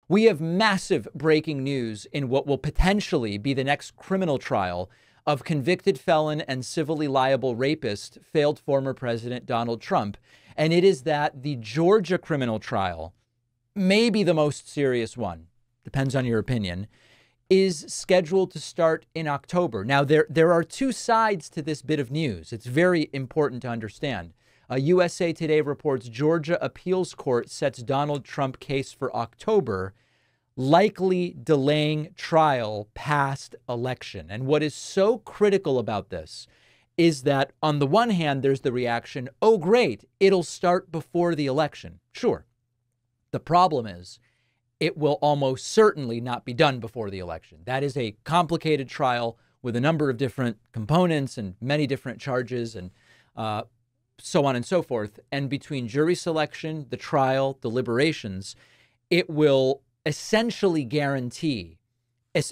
We have massive breaking news in what will potentially be the next criminal trial of convicted felon and civilly liable rapist, failed former President Donald Trump. And it is that the Georgia criminal trial, maybe the most serious one, depends on your opinion, is scheduled to start in October. Now, there are two sides to this bit of news. It's very important to understand. USA Today reports Georgia appeals court sets Donald Trump case for October, likely delaying trial past election. And what is so critical about this is that on the one hand, there's the reaction, oh, great, it'll start before the election. Sure. The problem is it will almost certainly not be done before the election. That is a complicated trial with a number of different components and many different charges and so on and so forth. And between jury selection, the trial, deliberations, it will essentially guarantee,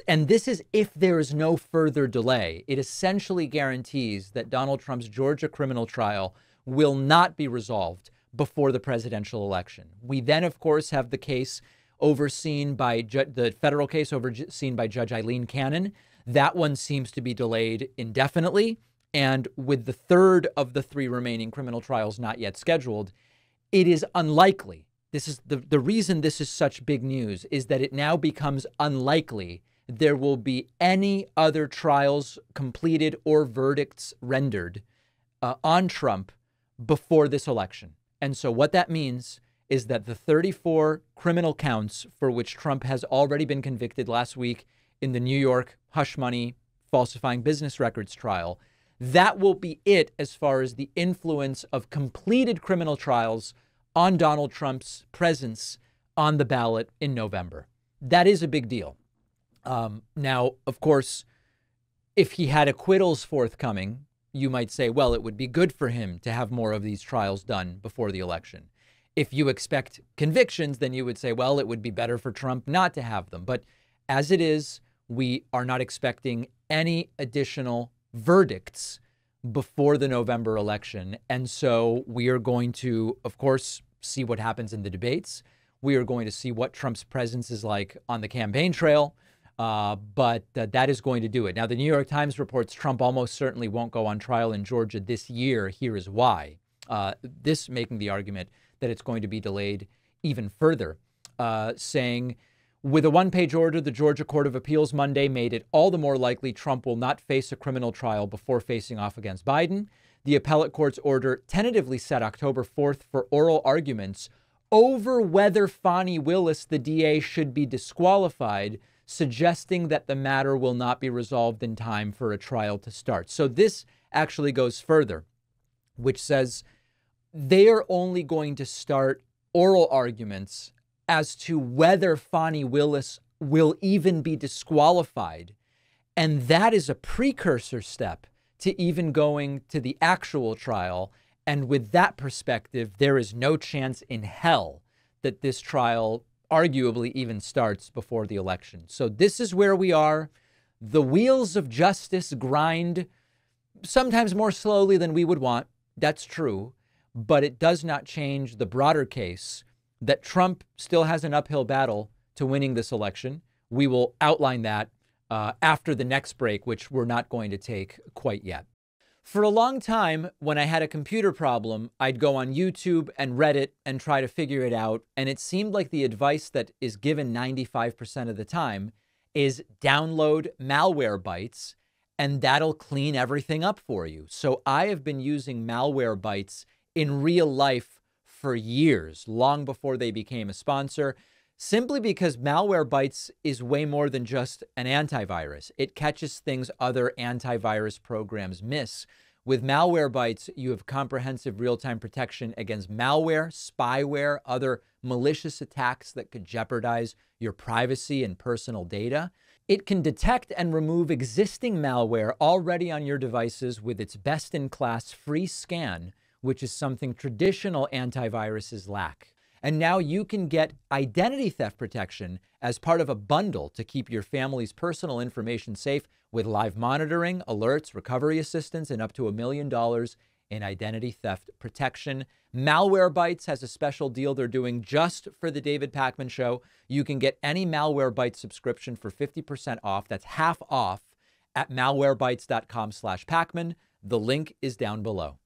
and this is if there is no further delay, it essentially guarantees that Donald Trump's Georgia criminal trial will not be resolved before the presidential election. We then, of course, have the case overseen by the federal case overseen by Judge Eileen Cannon. That one seems to be delayed indefinitely. And with the third of the three remaining criminal trials not yet scheduled, it is unlikely. This is the reason this is such big news is that it now becomes unlikely there will be any other trials completed or verdicts rendered on Trump before this election. And so what that means is that the 34 criminal counts for which Trump has already been convicted last week in the New York hush money falsifying business records trial, that will be it as far as the influence of completed criminal trials on Donald Trump's presence on the ballot in November. That is a big deal. Now, of course, if he had acquittals forthcoming, you might say, well, it would be good for him to have more of these trials done before the election. If you expect convictions, then you would say, well, it would be better for Trump not to have them. But as it is, we are not expecting any additional verdicts before the November election. And so we are going to, of course, see what happens in the debates. We are going to see what Trump's presence is like on the campaign trail. But that is going to do it. Now, the New York Times reports Trump almost certainly won't go on trial in Georgia this year. Here is why. This making the argument that it's going to be delayed even further, saying, with a one-page order, the Georgia Court of Appeals Monday made it all the more likely Trump will not face a criminal trial before facing off against Biden. The appellate court's order tentatively set October 4th for oral arguments over whether Fani Willis, the DA, should be disqualified, suggesting that the matter will not be resolved in time for a trial to start. So this actually goes further, which says they are only going to start oral arguments as to whether Fani Willis will even be disqualified. And that is a precursor step to even going to the actual trial. And with that perspective, there is no chance in hell that this trial arguably even starts before the election. So this is where we are. The wheels of justice grind sometimes more slowly than we would want. That's true. But it does not change the broader case that Trump still has an uphill battle to winning this election. We will outline that after the next break, which we're not going to take quite yet. For a long time, when I had a computer problem, I'd go on YouTube and Reddit and try to figure it out. And it seemed like the advice that is given 95% of the time is download Malwarebytes, and that'll clean everything up for you. So I have been using Malwarebytes in real life for years, long before they became a sponsor, simply because Malwarebytes is way more than just an antivirus. It catches things other antivirus programs miss. With Malwarebytes, you have comprehensive real-time protection against malware, spyware, other malicious attacks that could jeopardize your privacy and personal data. It can detect and remove existing malware already on your devices with its best-in-class free scan, which is something traditional antiviruses lack. And now you can get identity theft protection as part of a bundle to keep your family's personal information safe with live monitoring, alerts, recovery assistance, and up to $1 million in identity theft protection. Malwarebytes has a special deal they're doing just for the David Pakman Show. You can get any Malwarebytes subscription for 50% off. That's half off at malwarebytes.com/Pakman. The link is down below.